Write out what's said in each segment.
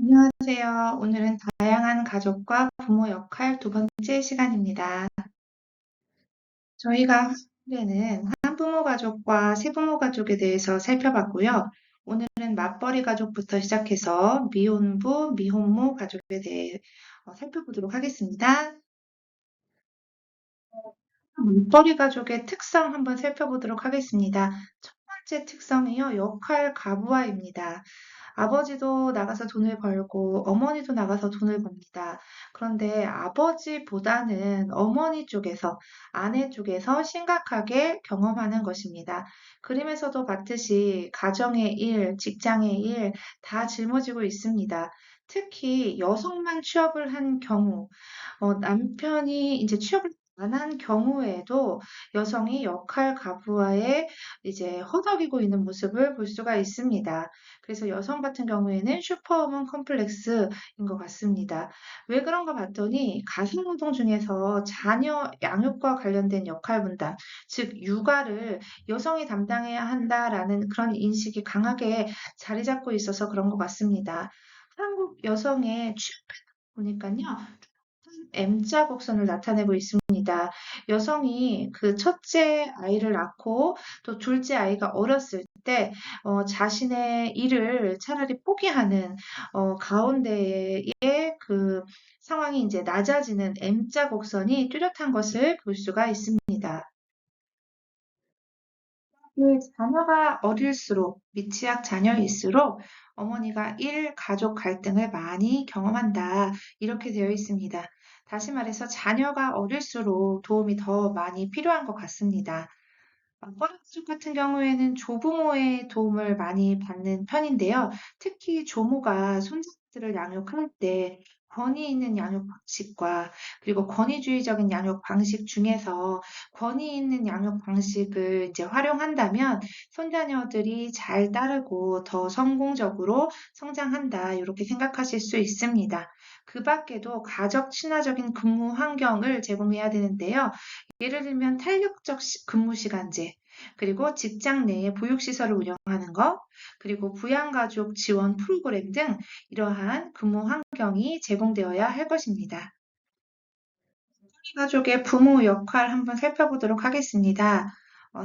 안녕하세요. 오늘은 다양한 가족과 부모 역할 두 번째 시간입니다. 저희가 학교에는 한부모 가족과 세부모 가족에 대해서 살펴봤고요. 오늘은 맞벌이 가족부터 시작해서 미혼부, 미혼모 가족에 대해 살펴보도록 하겠습니다. 맞벌이 가족의 특성 한번 살펴보도록 하겠습니다. 첫 번째 특성이요, 역할 가부화입니다. 아버지도 나가서 돈을 벌고 어머니도 나가서 돈을 법니다. 그런데 아버지보다는 어머니 쪽에서, 아내 쪽에서 심각하게 경험하는 것입니다. 그림에서도 봤듯이 가정의 일, 직장의 일 다 짊어지고 있습니다. 특히 여성만 취업을 한 경우, 남편이 이제 취업을 안 한 경우에도 여성이 역할 가부화에 이제 허덕이고 있는 모습을 볼 수가 있습니다. 그래서 여성 같은 경우에는 슈퍼우먼 컴플렉스인 것 같습니다. 왜 그런가 봤더니 가사노동 중에서 자녀 양육과 관련된 역할 분담, 즉 육아를 여성이 담당해야 한다라는 그런 인식이 강하게 자리 잡고 있어서 그런 것 같습니다. 한국 여성의 취업을 보니까요. M자 곡선을 나타내고 있습니다. 여성이 그 첫째 아이를 낳고 또 둘째 아이가 어렸을 때 자신의 일을 차라리 포기하는 가운데에 그 상황이 이제 낮아지는 M자 곡선이 뚜렷한 것을 볼 수가 있습니다. 그 자녀가 어릴수록, 미취학 자녀일수록 어머니가 일, 가족 갈등을 많이 경험한다. 이렇게 되어 있습니다. 다시 말해서 자녀가 어릴수록 도움이 더 많이 필요한 것 같습니다. 맞벌이 가족 같은 경우에는 조부모의 도움을 많이 받는 편인데요. 특히 조모가 손자들을 양육할 때 권위 있는 양육 방식과 그리고 권위주의적인 양육 방식 중에서 권위 있는 양육 방식을 이제 활용한다면 손자녀들이 잘 따르고 더 성공적으로 성장한다. 이렇게 생각하실 수 있습니다. 그 밖에도 가족 친화적인 근무 환경을 제공해야 되는데요. 예를 들면 탄력적 근무 시간제, 그리고 직장 내에 보육시설을 운영하는 것, 그리고 부양가족 지원 프로그램 등 이러한 근무 환경이 제공되어야 할 것입니다. 가족의 부모 역할 한번 살펴보도록 하겠습니다.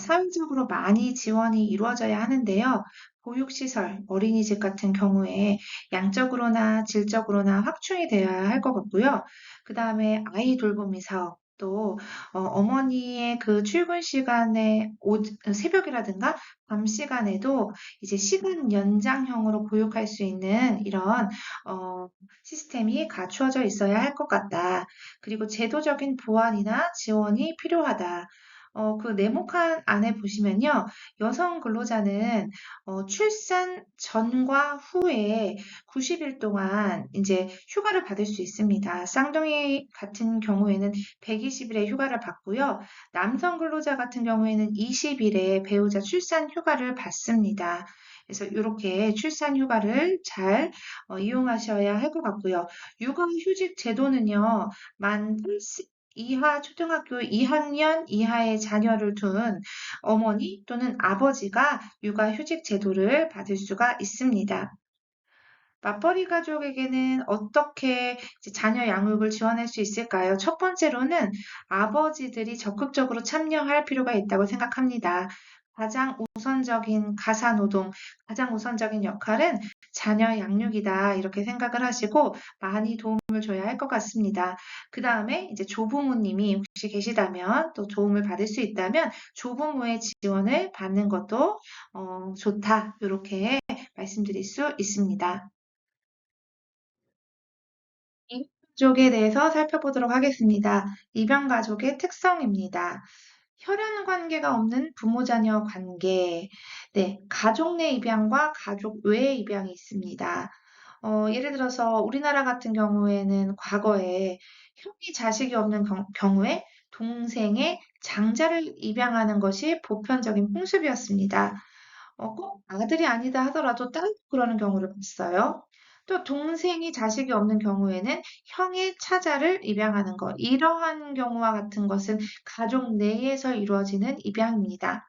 사회적으로 많이 지원이 이루어져야 하는데요. 보육시설, 어린이집 같은 경우에 양적으로나 질적으로나 확충이 되어야 할 것 같고요. 그 다음에 아이 돌보미 사업, 또 어머니의 그 출근 시간에 새벽이라든가 밤 시간에도 이제 시간 연장형으로 보육할 수 있는 이런 시스템이 갖추어져 있어야 할 것 같다. 그리고 제도적인 보완이나 지원이 필요하다. 그 네모칸 안에 보시면요. 여성 근로자는 출산 전과 후에 90일 동안 이제 휴가를 받을 수 있습니다. 쌍둥이 같은 경우에는 120일의 휴가를 받고요. 남성 근로자 같은 경우에는 20일의 배우자 출산 휴가를 받습니다. 그래서 이렇게 출산 휴가를 잘 이용하셔야 할 것 같고요. 육아휴직 제도는요. 만 80 이하 초등학교 2학년 이하의 자녀를 둔 어머니 또는 아버지가 육아휴직 제도를 받을 수가 있습니다. 맞벌이 가족에게는 어떻게 이제 자녀 양육을 지원할 수 있을까요? 첫 번째로는 아버지들이 적극적으로 참여할 필요가 있다고 생각합니다. 가장 우선적인 가사노동, 가장 우선적인 역할은 자녀 양육이다. 이렇게 생각을 하시고 많이 도움을 줘야 할 것 같습니다. 그 다음에 이제 조부모님이 혹시 계시다면 또 도움을 받을 수 있다면 조부모의 지원을 받는 것도 좋다. 이렇게 말씀드릴 수 있습니다. 입양가족에 대해서 살펴보도록 하겠습니다. 입양가족의 특성입니다. 혈연 관계가 없는 부모-자녀 관계, 네, 가족 내 입양과 가족 외 입양이 있습니다. 예를 들어서 우리나라 같은 경우에는 과거에 형이 자식이 없는 경우에 동생의 장자를 입양하는 것이 보편적인 풍습이었습니다. 꼭 아들이 아니다 하더라도 딸도 그러는 경우를 봤어요. 또 동생이 자식이 없는 경우에는 형의 차자를 입양하는 것. 이러한 경우와 같은 것은 가족 내에서 이루어지는 입양입니다.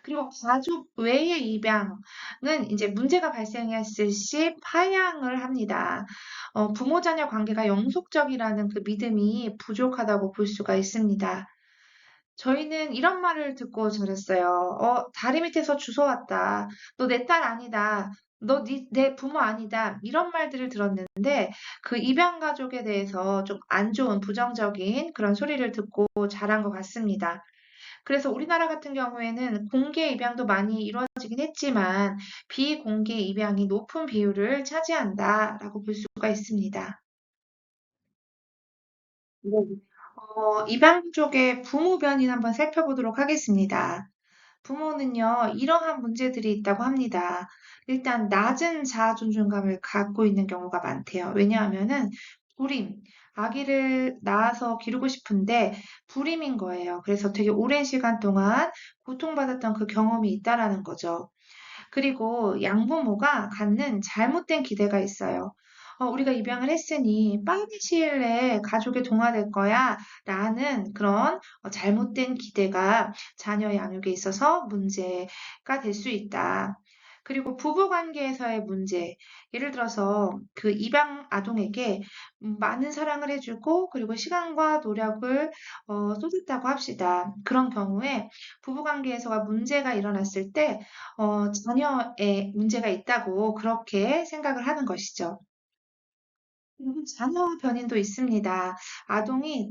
그리고 가족 외의 입양은 이제 문제가 발생했을 시 파양을 합니다. 부모 자녀 관계가 영속적이라는 그 믿음이 부족하다고 볼 수가 있습니다. 저희는 이런 말을 듣고 자랐어요. 다리 밑에서 주워왔다. 너 내 딸 아니다. 너 내 부모 아니다. 이런 말들을 들었는데 그 입양 가족에 대해서 좀 안 좋은 부정적인 그런 소리를 듣고 자란 것 같습니다. 그래서 우리나라 같은 경우에는 공개 입양도 많이 이루어지긴 했지만 비공개 입양이 높은 비율을 차지한다라고 볼 수가 있습니다. 네. 입양 쪽의 부모 변인 한번 살펴보도록 하겠습니다. 부모는요, 이러한 문제들이 있다고 합니다. 일단, 낮은 자아 존중감을 갖고 있는 경우가 많대요. 왜냐하면은, 불임, 아기를 낳아서 기르고 싶은데, 불임인 거예요. 그래서 되게 오랜 시간 동안 고통받았던 그 경험이 있다라는 거죠. 그리고 양부모가 갖는 잘못된 기대가 있어요. 우리가 입양을 했으니 빠른 시일 내에 가족에 동화될 거야 라는 그런 잘못된 기대가 자녀 양육에 있어서 문제가 될 수 있다. 그리고 부부 관계에서의 문제. 예를 들어서 그 입양 아동에게 많은 사랑을 해주고 그리고 시간과 노력을 쏟았다고 합시다. 그런 경우에 부부 관계에서가 문제가 일어났을 때 자녀에 문제가 있다고 그렇게 생각을 하는 것이죠. 그리고 자녀 변인도 있습니다. 아동이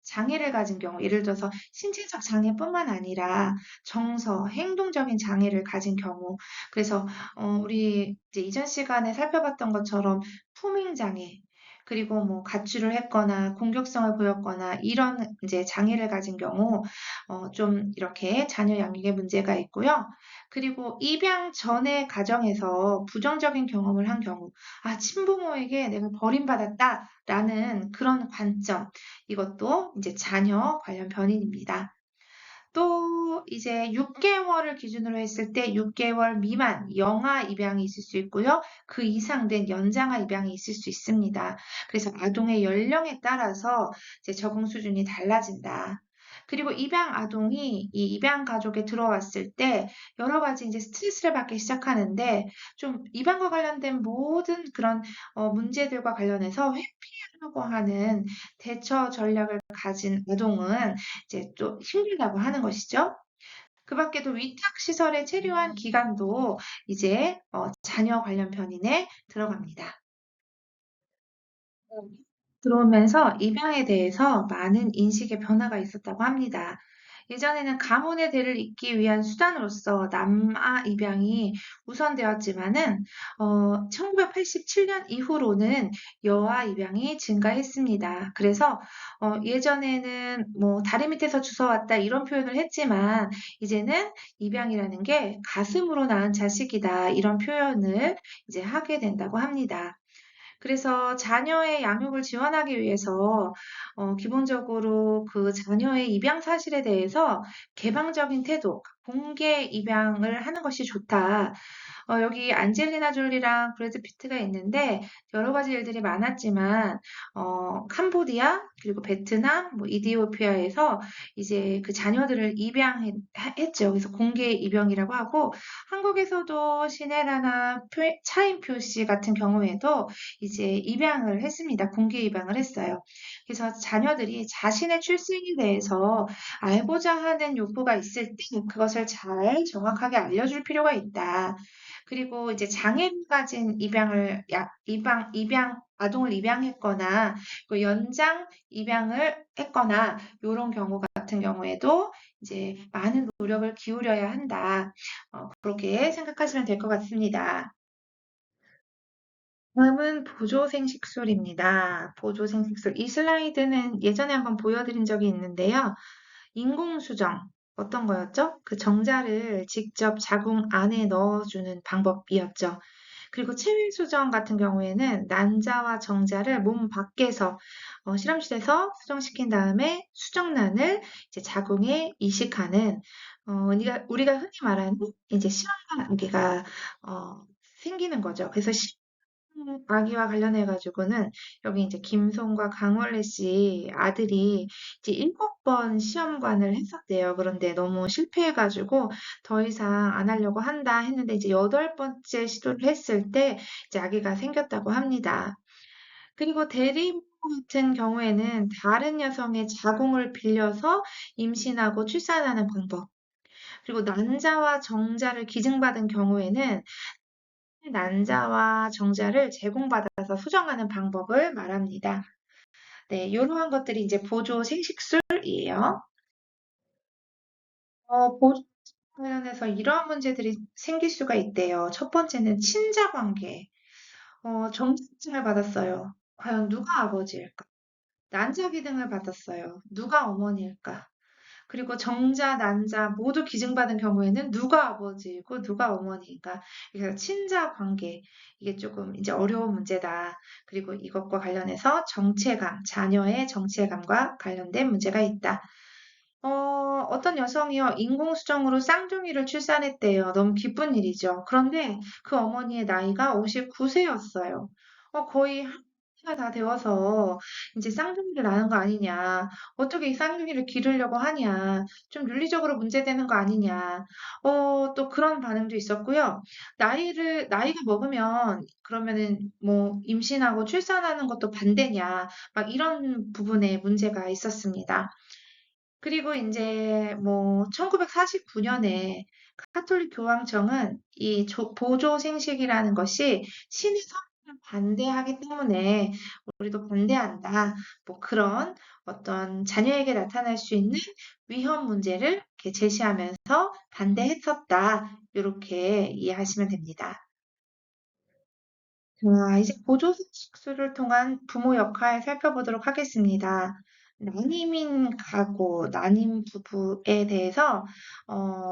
장애를 가진 경우, 예를 들어서 신체적 장애뿐만 아니라 정서, 행동적인 장애를 가진 경우, 그래서 우리 이제 이전 시간에 살펴봤던 것처럼 품행 장애, 그리고 뭐 가출을 했거나 공격성을 보였거나 이런 이제 장애를 가진 경우, 좀 이렇게 자녀 양육에 문제가 있고요. 그리고 입양 전의 가정에서 부정적인 경험을 한 경우, 친부모에게 내가 버림받았다라는 그런 관점, 이것도 이제 자녀 관련 변인입니다. 또 이제 6개월을 기준으로 했을 때 6개월 미만 영아 입양이 있을 수 있고요. 그 이상 된 연장아 입양이 있을 수 있습니다. 그래서 아동의 연령에 따라서 이제 적응 수준이 달라진다. 그리고 입양 아동이 이 입양 가족에 들어왔을 때 여러 가지 이제 스트레스를 받기 시작하는데 좀 입양과 관련된 모든 그런 문제들과 관련해서 회피하려고 하는 대처 전략을 가진 아동은 이제 또 힘들다고 하는 것이죠. 그 밖에도 위탁시설에 체류한 기간도 이제 자녀 관련 변인에 들어갑니다. 들어오면서 입양에 대해서 많은 인식의 변화가 있었다고 합니다. 예전에는 가문의 대를 잇기 위한 수단으로서 남아 입양이 우선되었지만은 1987년 이후로는 여아 입양이 증가했습니다. 그래서 예전에는 뭐 다리 밑에서 주워왔다 이런 표현을 했지만 이제는 입양이라는 게 가슴으로 낳은 자식이다 이런 표현을 이제 하게 된다고 합니다. 그래서 자녀의 양육을 지원하기 위해서 기본적으로 그 자녀의 입양 사실에 대해서 개방적인 태도, 공개 입양을 하는 것이 좋다. 여기 안젤리나 졸리랑 브래드 피트가 있는데 여러 가지 일들이 많았지만 캄보디아 그리고 베트남, 뭐 이디오피아에서 이제 그 자녀들을 입양했죠. 그래서 공개 입양이라고 하고 한국에서도 시네라나 차인표 씨 같은 경우에도 이제 입양을 했습니다. 공개 입양을 했어요. 그래서 자녀들이 자신의 출생에 대해서 알고자 하는 욕구가 있을 때 그것을 잘 정확하게 알려줄 필요가 있다. 그리고 이제 장애를 가진 입양 아동을 입양했거나 그 연장 입양을 했거나 이런 경우 같은 경우에도 이제 많은 노력을 기울여야 한다. 그렇게 생각하시면 될 것 같습니다. 다음은 보조생식술입니다. 보조생식술. 이 슬라이드는 예전에 한번 보여드린 적이 있는데요. 인공수정. 어떤 거였죠? 그 정자를 직접 자궁 안에 넣어주는 방법이었죠. 그리고 체외수정 같은 경우에는 난자와 정자를 몸 밖에서 실험실에서 수정시킨 다음에 수정란을 이제 자궁에 이식하는 우리가 흔히 말하는 이제 시험관계가 생기는 거죠. 그래서 아기와 관련해 가지고는 여기 이제 김송과 강원래 씨 아들이 이제 7번 시험관을 했었대요. 그런데 너무 실패해 가지고 더 이상 안 하려고 한다 했는데 이제 8번째 시도를 했을 때 이제 아기가 생겼다고 합니다. 그리고 대리모 같은 경우에는 다른 여성의 자궁을 빌려서 임신하고 출산하는 방법. 그리고 난자와 정자를 기증받은 경우에는 난자와 정자를 제공받아서 수정하는 방법을 말합니다. 네, 이러한 것들이 이제 보조 생식술이에요. 보조 관련해서 이러한 문제들이 생길 수가 있대요. 첫 번째는 친자 관계. 정자증을 받았어요. 과연 누가 아버지일까? 난자 기증을 받았어요. 누가 어머니일까? 그리고 정자, 난자 모두 기증받은 경우에는 누가 아버지이고 누가 어머니인가. 그래서 친자 관계, 이게 조금 이제 어려운 문제다. 그리고 이것과 관련해서 정체감, 자녀의 정체감과 관련된 문제가 있다. 어떤 여성이요, 인공수정으로 쌍둥이를 출산했대요. 너무 기쁜 일이죠. 그런데 그 어머니의 나이가 59세였어요. 거의 한가 다 되어서 이제 쌍둥이를 낳은 거 아니냐. 어떻게 이 쌍둥이를 기르려고 하냐. 좀 윤리적으로 문제되는 거 아니냐. 또 그런 반응도 있었고요. 나이가 먹으면 그러면은 뭐 임신하고 출산하는 것도 반대냐. 막 이런 부분에 문제가 있었습니다. 그리고 이제 뭐 1949년에 카톨릭 교황청은 이 보조 생식이라는 것이 신의 선언을 반대하기 때문에 우리도 반대한다. 뭐 그런 어떤 자녀에게 나타날 수 있는 위험 문제를 이렇게 제시하면서 반대했었다. 이렇게 이해하시면 됩니다. 자, 이제 보조식수를 통한 부모 역할 살펴보도록 하겠습니다. 난임인 가구, 난임 부부에 대해서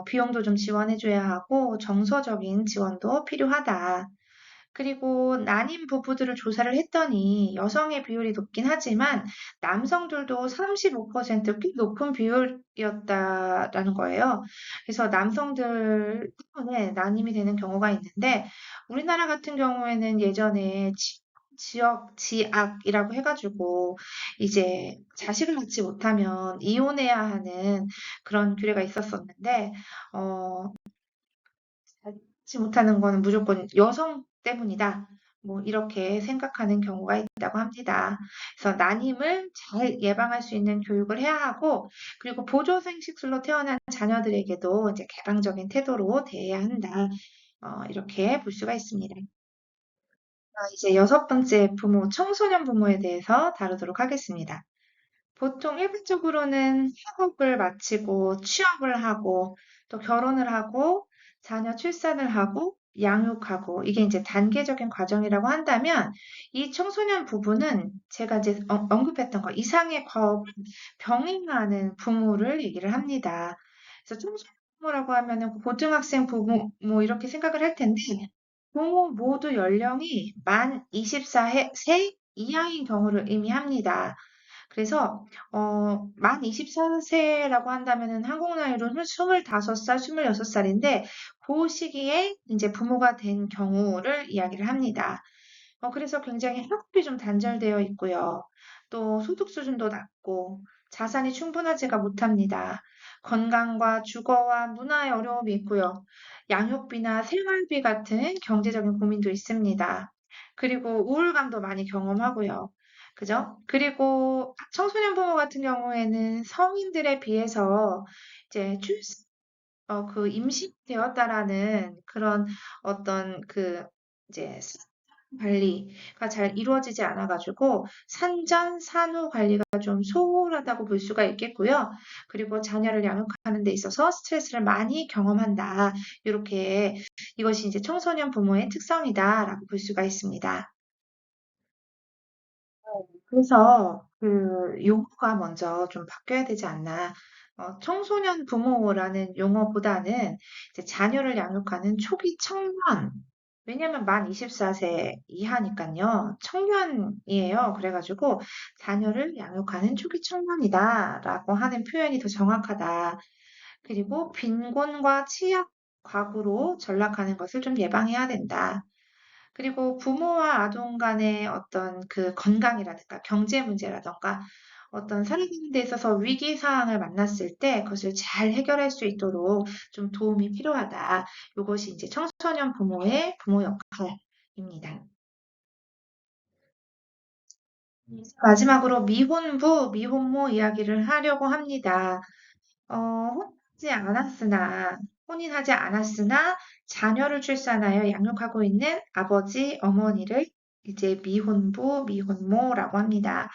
비용도 좀 지원해줘야 하고 정서적인 지원도 필요하다. 그리고 난임 부부들을 조사를 했더니 여성의 비율이 높긴 하지만 남성들도 35%꽤 높은 비율이었다라는 거예요. 그래서 남성들 때문에 난임이 되는 경우가 있는데 우리나라 같은 경우에는 예전에 지역 지악이라고 해가지고 이제 자식을 낳지 못하면 이혼해야 하는 그런 규례가 있었었는데 어, 하지 못하는 거는 무조건 여성 때문이다. 뭐 이렇게 생각하는 경우가 있다고 합니다. 그래서 난임을 잘 예방할 수 있는 교육을 해야 하고, 그리고 보조생식술로 태어난 자녀들에게도 이제 개방적인 태도로 대해야 한다. 이렇게 볼 수가 있습니다. 이제 6번째 부모, 청소년 부모에 대해서 다루도록 하겠습니다. 보통 일반적으로는 학업을 마치고 취업을 하고 또 결혼을 하고 자녀 출산을 하고 양육하고 이게 이제 단계적인 과정이라고 한다면 이 청소년 부부는 제가 이제 언급했던 거 이상의 과업을 병행하는 부모를 얘기를 합니다. 그래서 청소년 부모라고 하면은 고등학생 부모 뭐 이렇게 생각을 할 텐데 부모 모두 연령이 만 24세 이하인 경우를 의미합니다. 그래서 만 24세라고 한다면은 한국 나이로 25살, 26살인데 그 시기에 이제 부모가 된 경우를 이야기를 합니다. 그래서 굉장히 학업이 좀 단절되어 있고요. 또 소득 수준도 낮고 자산이 충분하지가 못합니다. 건강과 주거와 문화의 어려움이 있고요. 양육비나 생활비 같은 경제적인 고민도 있습니다. 그리고 우울감도 많이 경험하고요. 그죠? 그리고 청소년 부모 같은 경우에는 성인들에 비해서 이제 그 임신되었다라는 그런 어떤 그 이제 관리가 잘 이루어지지 않아가지고 산전, 산후 관리가 좀 소홀하다고 볼 수가 있겠고요. 그리고 자녀를 양육하는 데 있어서 스트레스를 많이 경험한다. 이렇게 이것이 이제 청소년 부모의 특성이다라고 볼 수가 있습니다. 그래서 그 용어가 먼저 좀 바뀌어야 되지 않나. 청소년 부모라는 용어보다는 이제 자녀를 양육하는 초기 청년. 왜냐면 만 24세 이하니까요. 청년이에요. 그래가지고 자녀를 양육하는 초기 청년이다라고 하는 표현이 더 정확하다. 그리고 빈곤과 취약, 과부로 전락하는 것을 좀 예방해야 된다. 그리고 부모와 아동 간의 어떤 그 건강이라든가 경제 문제라든가 어떤 살아가는 데 있어서 위기 상황을 만났을 때 그것을 잘 해결할 수 있도록 좀 도움이 필요하다. 이것이 이제 청소년 부모의 부모 역할입니다. 마지막으로 미혼부, 미혼모 이야기를 하려고 합니다. 혼인하지 않았으나 자녀를 출산하여 양육하고 있는 아버지, 어머니를 이제 미혼부, 미혼모라고 합니다.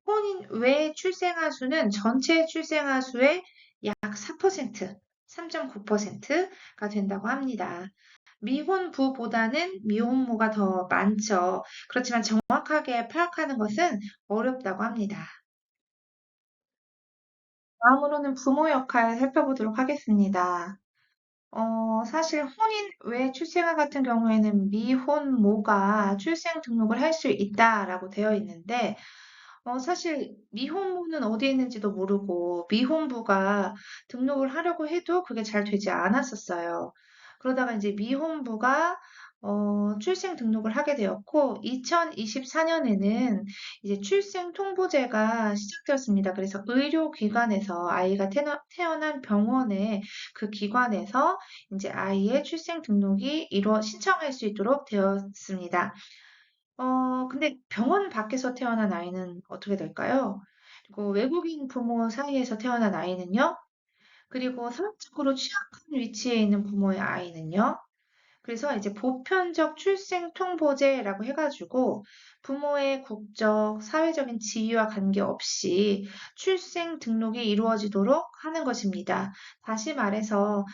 혼인 외 출생아 수는 전체 출생아 수의 약 4%, 3.9%가 된다고 합니다. 미혼부보다는 미혼모가 더 많죠. 그렇지만 정확하게 파악하는 것은 어렵다고 합니다. 다음으로는 부모 역할 살펴보도록 하겠습니다. 사실 혼인 외 출생아 같은 경우에는 미혼모가 출생 등록을 할 수 있다라고 되어 있는데, 사실 미혼모는 어디에 있는지도 모르고 미혼부가 등록을 하려고 해도 그게 잘 되지 않았었어요. 그러다가 이제 미혼부가 출생 등록을 하게 되었고 2024년에는 이제 출생 통보제가 시작되었습니다. 그래서 의료기관에서 아이가 태어난 병원에 그 기관에서 이제 아이의 출생 등록이 신청할 수 있도록 되었습니다. 근데 병원 밖에서 태어난 아이는 어떻게 될까요? 그리고 외국인 부모 사이에서 태어난 아이는요? 그리고 사회적으로 취약한 위치에 있는 부모의 아이는요? 그래서 이제 보편적 출생 통보제라고 해가지고 부모의 국적, 사회적인 지위와 관계없이 출생 등록이 이루어지도록 하는 것입니다. 다시 말해서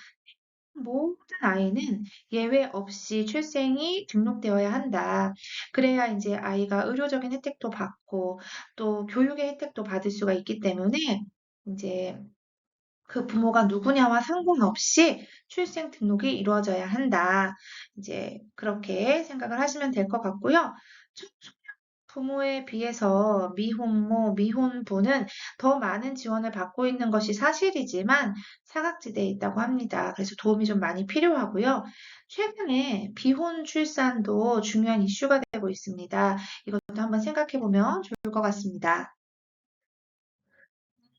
모든 아이는 예외 없이 출생이 등록되어야 한다. 그래야 이제 아이가 의료적인 혜택도 받고 또 교육의 혜택도 받을 수가 있기 때문에 이제 그 부모가 누구냐와 상관없이 출생 등록이 이루어져야 한다. 이제 그렇게 생각을 하시면 될 것 같고요. 부모에 비해서 미혼모, 미혼부는 더 많은 지원을 받고 있는 것이 사실이지만 사각지대에 있다고 합니다. 그래서 도움이 좀 많이 필요하고요. 최근에 비혼 출산도 중요한 이슈가 되고 있습니다. 이것도 한번 생각해 보면 좋을 것 같습니다.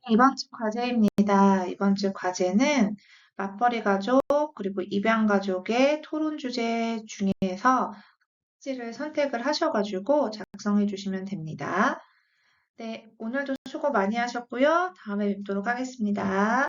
이번 주 과제입니다. 이번 주 과제는 맞벌이 가족 그리고 입양 가족의 토론 주제 중에서 가지를 선택을 하셔가지고 작성해 주시면 됩니다. 네, 오늘도 수고 많이 하셨고요. 다음에 뵙도록 하겠습니다.